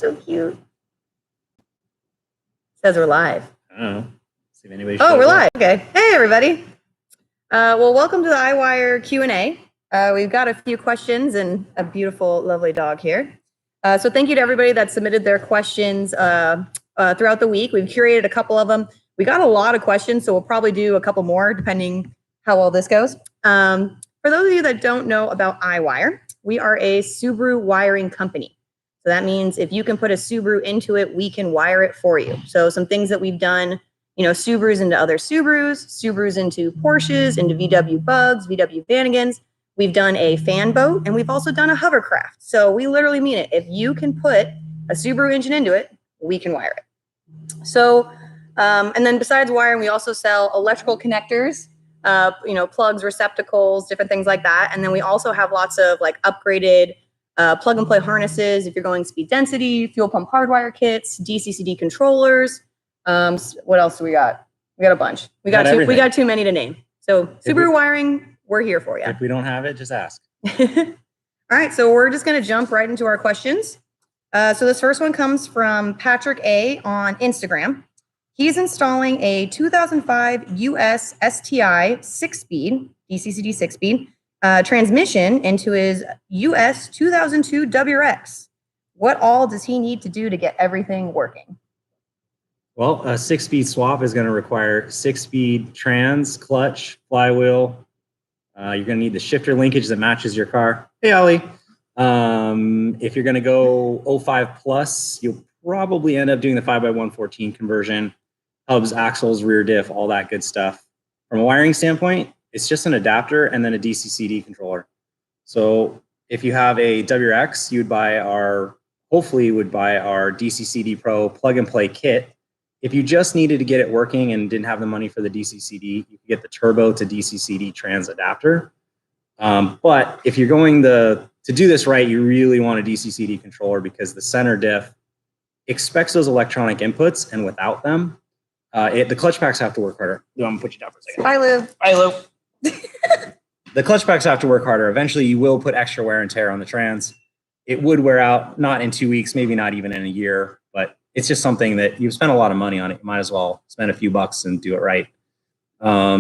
so cute. Says we're live. I don't know. See if anybody. Oh, we're live. Okay. Hey, everybody. Well, welcome to the iWire Q&A. We've got a few questions and a beautiful, lovely dog here. So thank you to everybody that submitted their questions throughout the week. We've curated a couple of them. We got a lot of questions, so we'll probably do a couple more depending how well this goes. For those of you that don't know about iWire, we are a Subaru wiring company. So that means if you can put a Subaru into it, we can wire it for you. So some things that we've done, you know, Subarus into other Subarus, Subarus into Porsches, into VW Bugs, VW Vanagons. We've done a fan boat, and we've also done a hovercraft. So we literally mean it. If you can put a Subaru engine into it, we can wire it. So, and then besides wiring, we also sell electrical connectors, you know, plugs, receptacles, different things like that. And then we also have lots of like upgraded plug and play harnesses if you're going speed density, fuel pump hardwire kits, DCCD controllers. What else do we got? We got a bunch. We got too many to name. So Subaru wiring, we're here for you. If we don't have it, just ask. All right, so we're just going to jump right into our questions. So this first one comes from Patrick A on Instagram. He's installing a 2005 US STI 6-speed, DCCD 6-speed, transmission into his US 2002 WRX. What all does he need to do to get everything working? Well, a 6-speed swap is going to require 6-speed trans, clutch, flywheel. You're going to need the shifter linkage that matches your car. Hey, Ollie. If you're going to go 05 plus, you'll probably end up doing the 5x114 conversion, hubs, axles, rear diff, all that good stuff. From a wiring standpoint, it's just an adapter and then a DCCD controller. So if you have a WRX, you would buy hopefully you would buy our DCCD Pro plug and play kit. If you just needed to get it working and didn't have the money for the DCCD, you could get the turbo to DCCD trans adapter. But if you're going to do this right, you really want a DCCD controller because the center diff expects those electronic inputs, and without them, the clutch packs have to work harder. I'm gonna put you down for a second. Bye, Lou. Bye, Lou. The clutch packs have to work harder. Eventually, you will put extra wear and tear on the trans. It would wear out, not in 2 weeks, maybe not even in a year, but it's just something that you've spent a lot of money on it. You might as well spend a few bucks and do it right.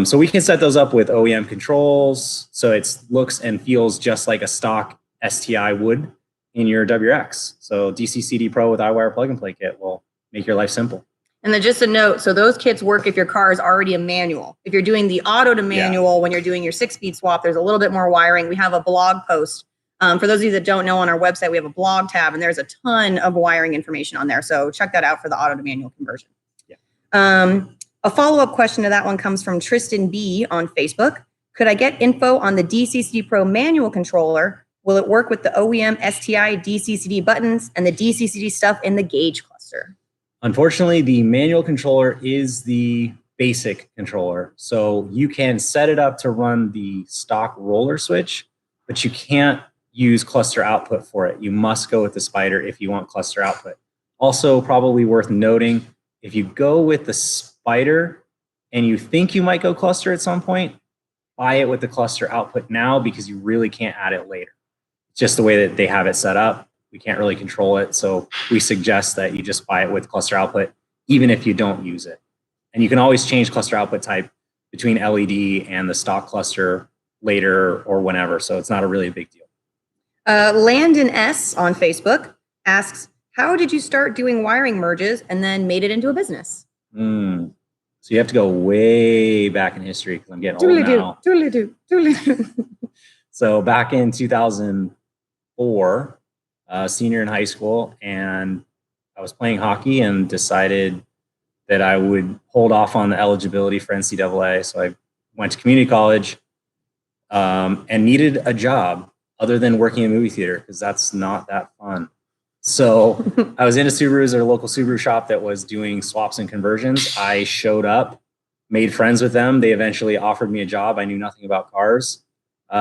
So we can set those up with OEM controls, so it looks and feels just like a stock STI would in your WRX. So DCCD Pro with iWire plug and play kit will make your life simple. And then just a note, so those kits work if your car is already a manual. If you're doing the auto to manual, when you're doing your 6-speed swap, there's a little bit more wiring. We have a blog post. For those of you that don't know, on our website, we have a blog tab, and there's a ton of wiring information on there. So check that out for the auto to manual conversion. Yeah. A follow-up question to that one comes from Tristan B on Facebook. Could I get info on the DCC Pro Manual Controller? Will it work with the OEM STI DCCD buttons and the DCCD stuff in the gauge cluster? Unfortunately, the manual controller is the basic controller. So you can set it up to run the stock roller switch, but you can't use cluster output for it. You must go with the spider if you want cluster output. Also, probably worth noting, if you go with the spider and you think you might go cluster at some point, buy it with the cluster output now because you really can't add it later. It's just the way that they have it set up. We can't really control it. So we suggest that you just buy it with cluster output, even if you don't use it. And you can always change cluster output type between LED and the stock cluster later or whenever. So it's not a really big deal. Landon S on Facebook asks, how did you start doing wiring merges and then made it into a business? So you have to go way back in history because I'm getting old now. So back in 2004, senior in high school, and I was playing hockey and decided that I would hold off on the eligibility for NCAA. So I went to community college and needed a job other than working in a movie theater because that's not that fun. So I was into Subarus at a local Subaru shop that was doing swaps and conversions. I showed up, made friends with them. They eventually offered me a job. I knew nothing about cars.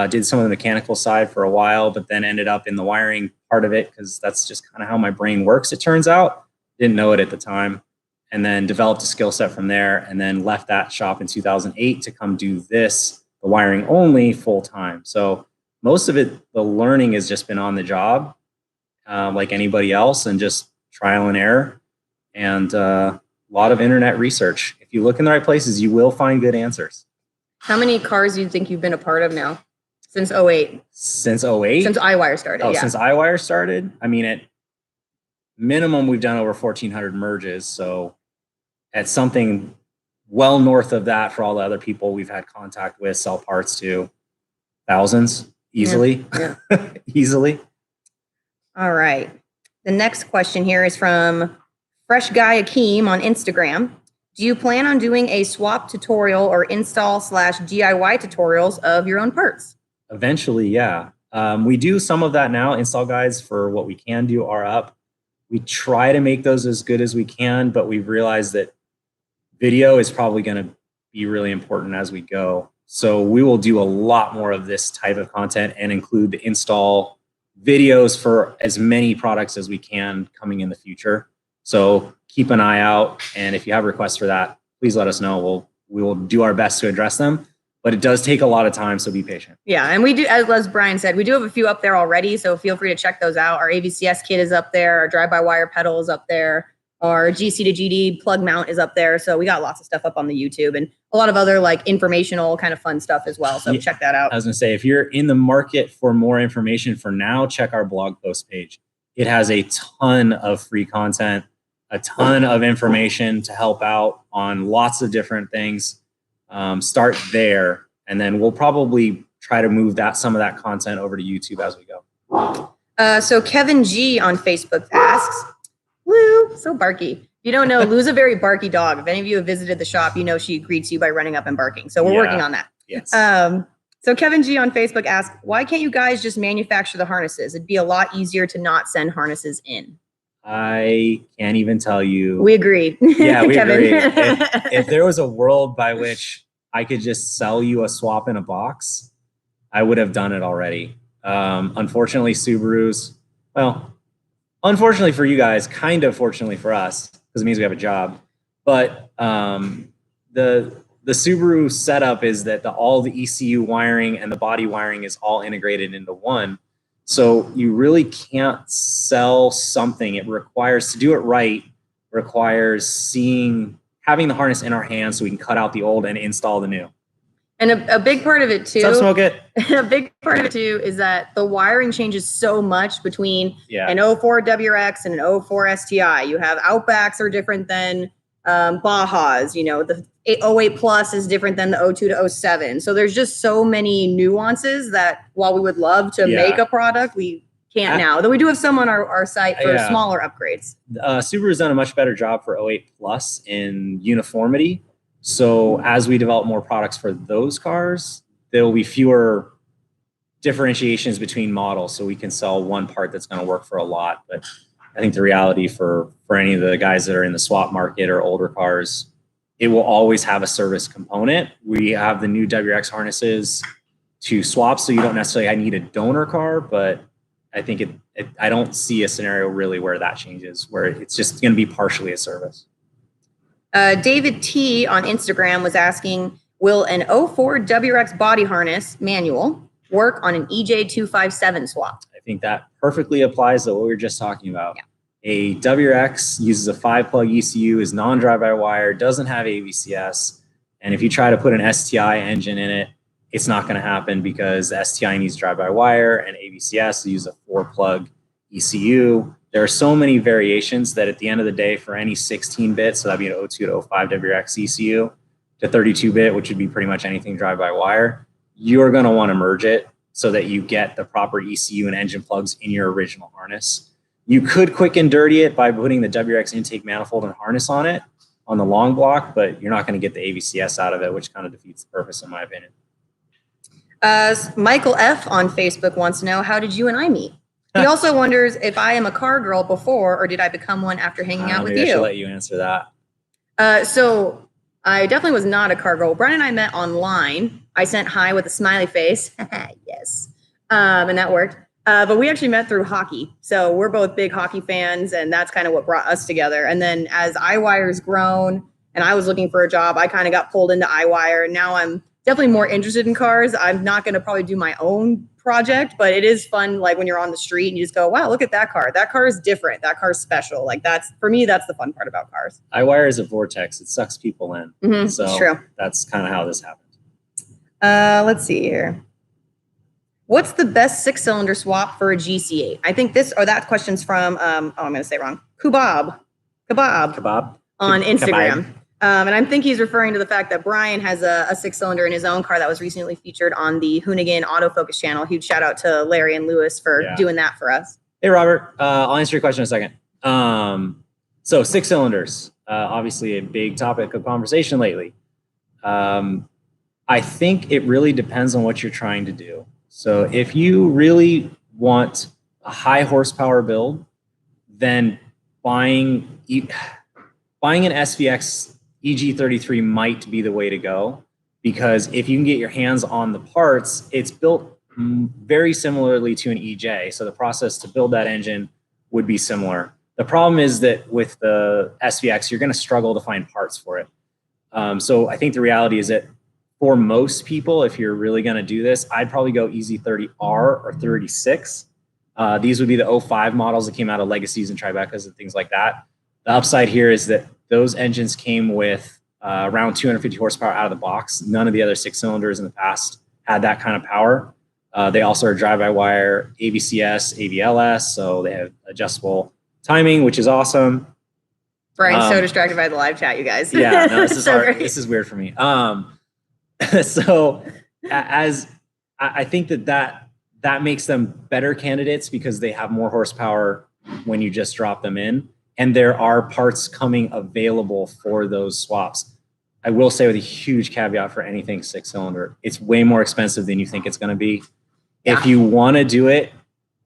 Did some of the mechanical side for a while, but then ended up in the wiring part of it because that's just kind of how my brain works, it turns out. Didn't know it at the time. And then developed a skill set from there, and then left that shop in 2008 to come do this, the wiring only, full time. So most of it, the learning has just been on the job, like anybody else, and just trial and error, and a lot of internet research. If you look in the right places, you will find good answers. How many cars do you think you've been a part of now? Since 08? Since 08? Since iWire started, yeah. Since iWire started? I mean, at minimum, we've done over 1,400 merges. So at something well north of that for all the other people we've had contact with, sell parts to, thousands, easily. Yeah. Easily. All right. The next question here is from Fresh Guy Akeem on Instagram. Do you plan on doing a swap tutorial or install/DIY tutorials of your own parts? Eventually, yeah. We do some of that now. Install guides for what we can do are up. We try to make those as good as we can, but we've realized that video is probably going to be really important as we go. So we will do a lot more of this type of content and include the install videos for as many products as we can coming in the future. So keep an eye out. And if you have requests for that, please let us know. We will do our best to address them. But it does take a lot of time, so be patient. Yeah, and we do, as Brian said, we do have a few up there already, so feel free to check those out. Our AVCS kit is up there, our drive-by-wire pedal is up there, our GC to GD plug mount is up there, so we got lots of stuff up on the YouTube and a lot of other like informational kind of fun stuff as well, so check that out. I was gonna say, if you're in the market for more information for now, check our blog post page. It has a ton of free content, a ton of information to help out on lots of different things. Start there, and then we'll probably try to move some of that content over to YouTube as we go. So Kevin G on Facebook asks, Lou, so barky. If you don't know, Lou's a very barky dog. If any of you have visited the shop, you know she greets you by running up and barking. So we're working on that. Yes. So Kevin G on Facebook asks, why can't you guys just manufacture the harnesses? It'd be a lot easier to not send harnesses in. I can't even tell you. We agree. Yeah, we agree. If there was a world by which I could just sell you a swap in a box, I would have done it already. Unfortunately, Subarus, well, unfortunately for you guys, kind of fortunately for us, because it means we have a job. But the Subaru setup is that all the ECU wiring and the body wiring is all integrated into one. So you really can't sell something. It requires, to do it right, requires having the harness in our hands so we can cut out the old and install the new. And a big part of it too, Smoke it. A big part of it too is that the wiring changes so much between an 04 WRX and an 04 STI. You have Outbacks are different than Bajas. You know, the 08 Plus is different than the 02 to 07. So there's just so many nuances that while we would love to make a product, we can't now. Though we do have some on our site for smaller upgrades. Subaru's done a much better job for 08 Plus in uniformity. So as we develop more products for those cars, there will be fewer differentiations between models. So we can sell one part that's going to work for a lot. But I think the reality for any of the guys that are in the swap market or older cars, it will always have a service component. We have the new WRX harnesses to swap, so you don't necessarily need a donor car, but I think I don't see a scenario really where that changes, where it's just going to be partially a service. David T on Instagram was asking, will an 04 WRX body harness manual work on an EJ257 swap? I think that perfectly applies to what we were just talking about. Yeah. A WRX uses a 5-plug ECU, is non-drive-by-wire, doesn't have AVCS, and if you try to put an STI engine in it, it's not going to happen because the STI needs drive-by-wire and AVCS use a 4-plug ECU. There are so many variations that at the end of the day, for any 16-bit, so that'd be an 02 to 05 WRX ECU, to 32-bit, which would be pretty much anything drive-by-wire, you're going to want to merge it so that you get the proper ECU and engine plugs in your original harness. You could quick and dirty it by putting the WRX intake manifold and harness on it on the long block, but you're not going to get the AVCS out of it, which kind of defeats the purpose, in my opinion. Michael F. on Facebook wants to know, how did you and I meet? He also wonders if I am a car girl before, or did I become one after hanging out with you? Maybe I should let you answer that. So I definitely was not a car girl. Brian and I met online. I sent hi with a smiley face. Yes. And that worked. But we actually met through hockey. So we're both big hockey fans, and that's kind of what brought us together. And then as iWire's grown and I was looking for a job, I kind of got pulled into iWire. Now I'm definitely more interested in cars. I'm not going to probably do my own project, but it is fun. Like when you're on the street and you just go, wow, look at that car. That car is different. That car is special. Like for me, that's the fun part about cars. iWire is a vortex. It sucks people in. So it's true. That's kind of how this happened. Let's see here. What's the best 6-cylinder swap for a GC8? I think that question's from, I'm going to say it wrong. Kebab on Instagram. And I think he's referring to the fact that Brian has a 6-cylinder in his own car that was recently featured on the Hoonigan Autofocus channel. Huge shout out to Larry and Lewis for doing that for us. Hey, Robert. I'll answer your question in a second. So 6 cylinders, obviously a big topic of conversation lately. I think it really depends on what you're trying to do. So if you really want a high horsepower build, then buying an SVX EG33 might be the way to go, because if you can get your hands on the parts, it's built very similarly to an EJ. So the process to build that engine would be similar. The problem is that with the SVX, you're going to struggle to find parts for it. So I think the reality is that for most people, if you're really going to do this, I'd probably go EZ30R or 36. These would be the 05 models that came out of Legacies and Tribecas and things like that. The upside here is that those engines came with around 250 horsepower out of the box. None of the other 6 cylinders in the past had that kind of power. They also are drive-by-wire, AVCS, AVLS, so they have adjustable timing, which is awesome. Brian's so distracted by the live chat, you guys. Yeah, no, this is hard. This is weird for me. So as I think that makes them better candidates because they have more horsepower when you just drop them in, and there are parts coming available for those swaps. I will say with a huge caveat for anything 6-cylinder, it's way more expensive than you think it's going to be. Yeah. If you want to do it,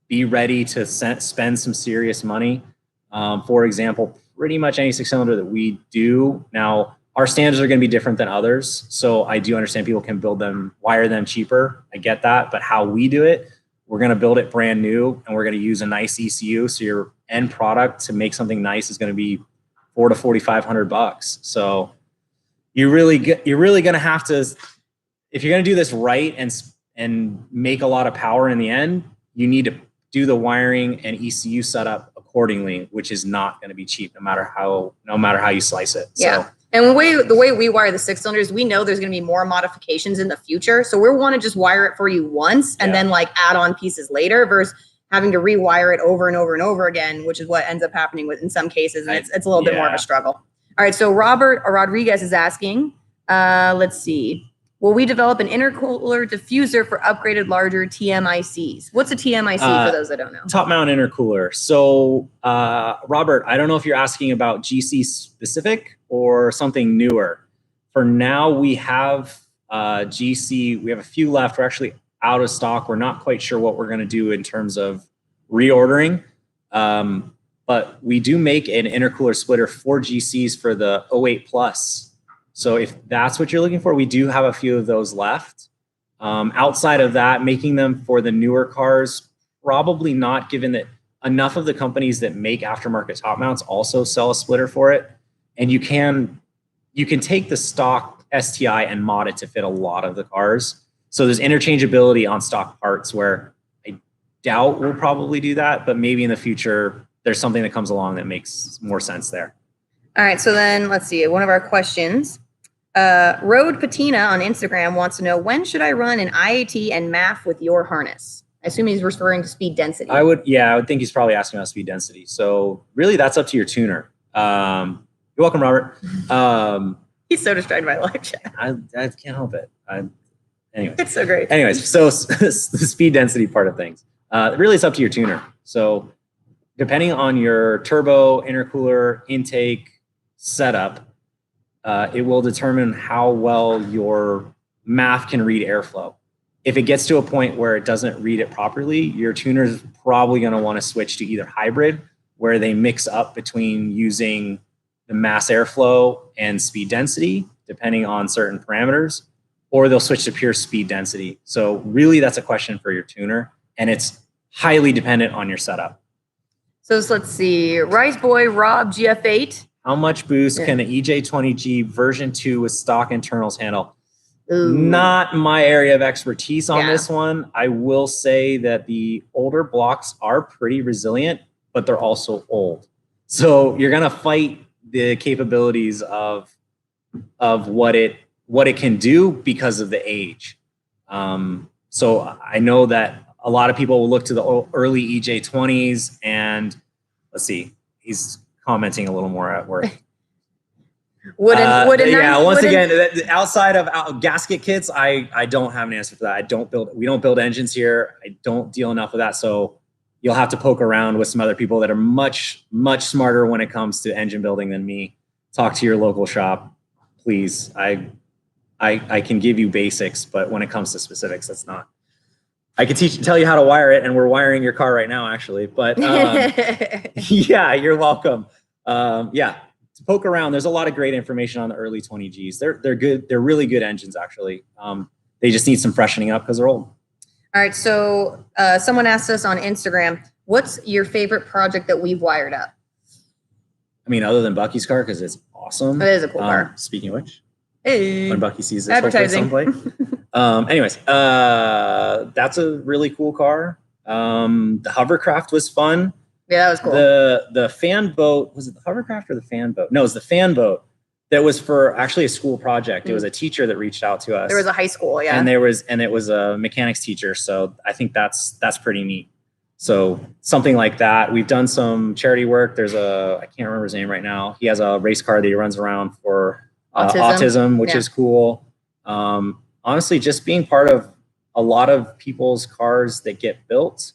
be ready to spend some serious money. For example, pretty much any 6-cylinder that we do now, our standards are going to be different than others. So I do understand people can build them, wire them cheaper. I get that. But how we do it, we're going to build it brand new and we're going to use a nice ECU. So your end product to make something nice is going to be $400 to $4,500. So you're really going to have to, if you're going to do this right and make a lot of power in the end, you need to do the wiring and ECU setup accordingly, which is not going to be cheap no matter how you slice it. Yeah. So, and the way we wire the 6-cylinders, we know there's going to be more modifications in the future. So we want to just wire it for you once and then like add on pieces later versus having to rewire it over and over and over again, which is what ends up happening in some cases. And it's a little bit more of a struggle. All right. So Robert Rodriguez is asking, let's see. Will we develop an intercooler diffuser for upgraded larger TMICs? What's a TMIC for those that don't know? Top mount intercooler. So Robert, I don't know if you're asking about GC specific or something newer. For now, we have GC. We have a few left. We're actually out of stock. We're not quite sure what we're going to do in terms of reordering. But we do make an intercooler splitter for GCs for the 08 Plus. So if that's what you're looking for, we do have a few of those left. Outside of that, making them for the newer cars, probably not, given that enough of the companies that make aftermarket top mounts also sell a splitter for it. And you can take the stock STI and mod it to fit a lot of the cars. So there's interchangeability on stock parts where I doubt we'll probably do that, but maybe in the future, there's something that comes along that makes more sense there. All right, so then let's see, one of our questions. Road Patina on Instagram wants to know, when should I run an IAT and MAF with your harness? I assume he's referring to speed density. I would think he's probably asking about speed density. So really that's up to your tuner. You're welcome, Robert. He's so distracted by live chat. I can't help it. Anyways. It's so great. Anyways, so the speed density part of things. Really it's up to your tuner. So depending on your turbo, intercooler, intake setup, it will determine how well your MAF can read airflow. If it gets to a point where it doesn't read it properly, your tuner is probably going to want to switch to either hybrid, where they mix up between using the mass airflow and speed density, depending on certain parameters, or they'll switch to pure speed density. So really that's a question for your tuner, and it's highly dependent on your setup. So let's see, Rice Boy Rob GF8. How much boost can an EJ20G version 2 with stock internals handle? Ooh. Not my area of expertise on Yeah. this one. I will say that the older blocks are pretty resilient, but they're also old. So you're gonna fight the capabilities of what it can do because of the age. So I know that a lot of people will look to the early EJ20s, and let's see, he's commenting a little more at work. Once again, outside of gasket kits, I don't have an answer for that. We don't build engines here. I don't deal enough with that. So you'll have to poke around with some other people that are much smarter when it comes to engine building than me. Talk to your local shop, please. I can give you basics, but when it comes to specifics, that's not. I could tell you how to wire it, and we're wiring your car right now, actually. But yeah, you're welcome. Yeah, to poke around. There's a lot of great information on the early 20Gs. They're good. They're really good engines, actually. They just need some freshening up because they're old. All right. So someone asked us on Instagram, what's your favorite project that we've wired up? I mean, other than Bucky's car, because it's awesome. It is a cool car. Speaking of which, hey, when Bucky sees this, advertising. Anyways, that's a really cool car. The hovercraft was fun. Yeah, that was cool. The fan boat, was it the hovercraft or the fan boat? No, it was the fan boat that was for actually a school project. It was a teacher that reached out to us. There was a high school, yeah. And it was a mechanics teacher. So I think that's pretty neat. So something like that. We've done some charity work. There's I can't remember his name right now. He has a race car that he runs around for autism, which is cool. Honestly, just being part of a lot of people's cars that get built,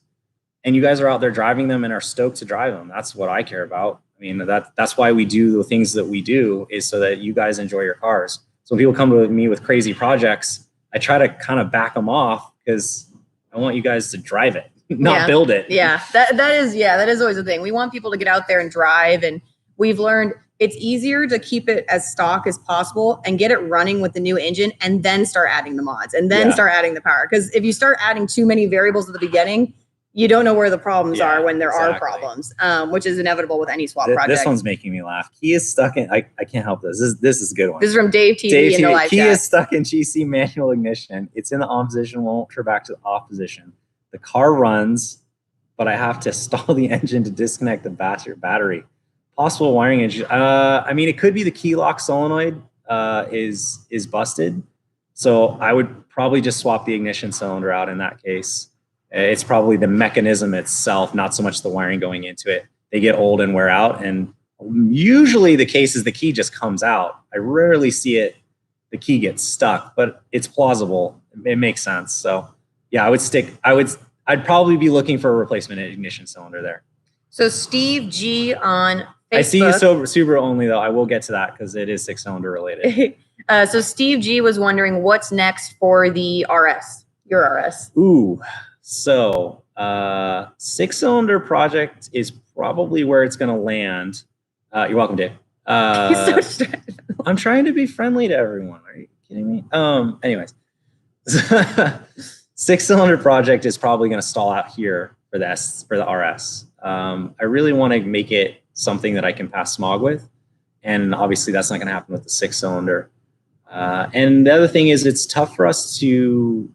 and you guys are out there driving them and are stoked to drive them. That's what I care about. I mean, that's why we do the things that we do, is so that you guys enjoy your cars. So when people come to me with crazy projects, I try to kind of back them off because I want you guys to drive it, not build it. Yeah, that is always the thing. We want people to get out there and drive, and we've learned it's easier to keep it as stock as possible and get it running with the new engine, and then start adding the mods, and then start adding the power. Because if you start adding too many variables at the beginning, you don't know where the problems are when there are problems, which is inevitable with any swap project. This one's making me laugh. He is stuck in, I can't help this. This is a good one. This is from Dave TV in the live chat. He is stuck in GC manual ignition. It's in the on position, won't turn back to the off position. The car runs, but I have to stall the engine to disconnect the battery. Possible wiring issue. I mean, it could be the key lock solenoid is busted. So I would probably just swap the ignition cylinder out in that case. It's probably the mechanism itself, not so much the wiring going into it. They get old and wear out, and usually the case is the key just comes out. I rarely see the key gets stuck, but it's plausible. It makes sense. So yeah, I'd probably be looking for a replacement ignition cylinder there. So Steve G on Facebook. I see you Subaru only though. I will get to that because it is 6-cylinder related. So Steve G was wondering what's next for the RS, your RS. Ooh. So 6-cylinder project is probably where it's going to land. You're welcome, Dave. He's so I'm trying to be friendly to everyone. Are you kidding me? Anyways, 6-cylinder project is probably going to stall out here for the RS. I really want to make it something that I can pass smog with, and obviously that's not going to happen with the 6-cylinder. And the other thing is, it's tough for us to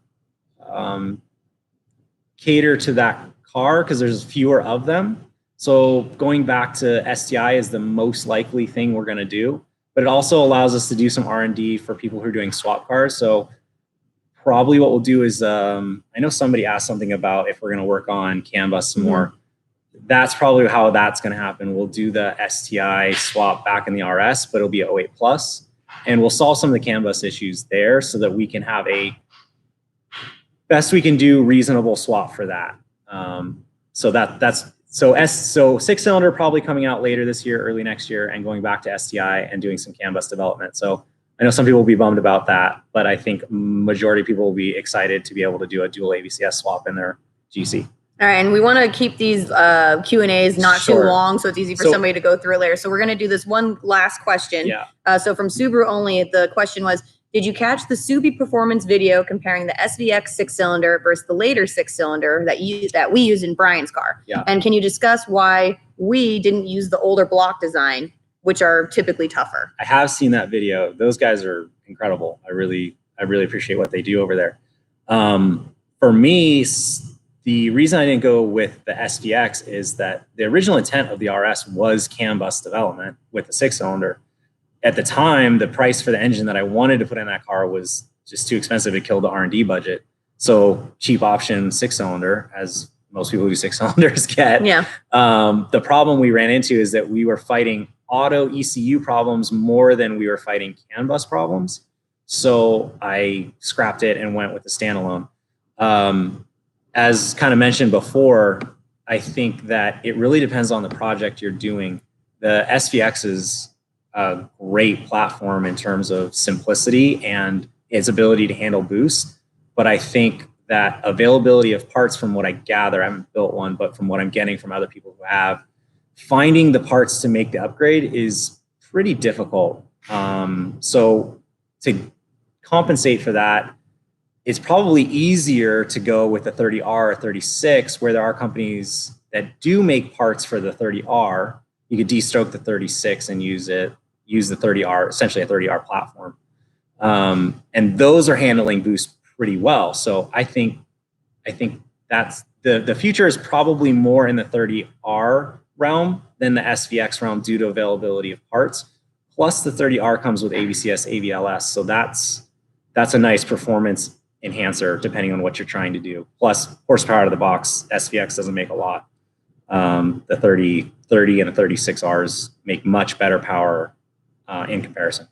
cater to that car because there's fewer of them. So going back to STI is the most likely thing we're going to do, but it also allows us to do some R&D for people who are doing swap cars. So probably what we'll do is, I know somebody asked something about if we're going to work on CAN bus some more. That's probably how that's going to happen. We'll do the STI swap back in the RS, but it'll be a 08 plus, and we'll solve some of the CAN bus issues there so that we can have a best we can do reasonable swap for that. So 6-cylinder probably coming out later this year, early next year, and going back to STI and doing some CAN bus development. So I know some people will be bummed about that, but I think majority of people will be excited to be able to do a dual AVCS swap in their GC. All right, and we want to keep these Q&As not too long, so it's easy for somebody to go through it later. So we're going to do this one last question. Yeah. So from Subaru only, the question was, did you catch the Subi performance video comparing the SVX 6-cylinder versus the later 6-cylinder that we use in Brian's car? Yeah. And can you discuss why we didn't use the older block design, which are typically tougher? I have seen that video. Those guys are incredible. I I really appreciate what they do over there. For me, the reason I didn't go with the SVX is that the original intent of the RS was CAN bus development with the 6-cylinder. At the time, the price for the engine that I wanted to put in that car was just too expensive to kill the R&D budget. So cheap option 6-cylinder, as most people who do 6-cylinders get. Yeah. The problem we ran into is that we were fighting auto ECU problems more than we were fighting CAN bus problems. So I scrapped it and went with the standalone. As kind of mentioned before, I think that it really depends on the project you're doing. The SVX is a great platform in terms of simplicity and its ability to handle boost. But I think that availability of parts, from what I gather, I haven't built one, but from what I'm getting from other people who have, finding the parts to make the upgrade is pretty difficult. So to compensate for that, it's probably easier to go with the 30R or 36, where there are companies that do make parts for the 30R. You could de-stroke the 36 and use the 30R, essentially a 30R platform. And those are handling boost pretty well. So I think that's the future is probably more in the 30R realm than the SVX realm due to availability of parts. Plus the 30R comes with ABCS, AVLS. So that's a nice performance enhancer depending on what you're trying to do. Plus horsepower out of the box, SVX doesn't make a lot. The 30 and the 36Rs make much better power in comparison.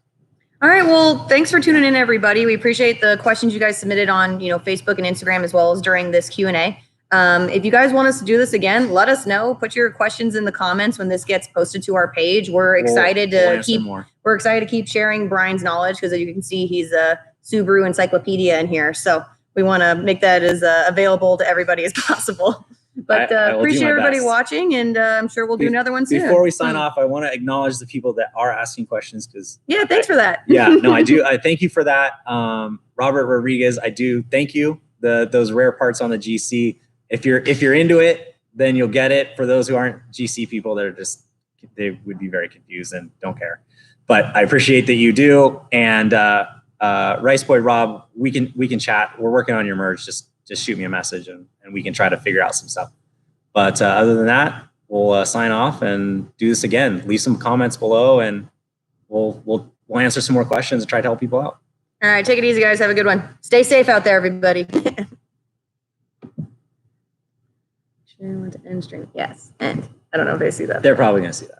All right. Well, thanks for tuning in, everybody. We appreciate the questions you guys submitted on, Facebook and Instagram, as well as during this Q&A. If you guys want us to do this again, let us know. Put your questions in the comments when this gets posted to our page. We're excited to keep sharing Brian's knowledge, because as you can see, he's a Subaru encyclopedia in here. So we want to make that as available to everybody as possible. But I appreciate everybody watching, and I'm sure we'll do another one soon. Before we sign off, I want to acknowledge the people that are asking questions, because thanks for that. Yeah, no, I do. I thank you for that. Robert Rodriguez, I do thank you. Those rare parts on the GC. If you're into it, then you'll get it. For those who aren't GC people, they would be very confused and don't care. But I appreciate that you do. And Rice Boy Rob, we can chat. We're working on your merge. Just shoot me a message and we can try to figure out some stuff. But other than that, we'll sign off and do this again. Leave some comments below, and we'll answer some more questions and try to help people out. All right, take it easy, guys. Have a good one. Stay safe out there, everybody. End stream. Yes, end. I don't know if they see that. They're probably going to see that.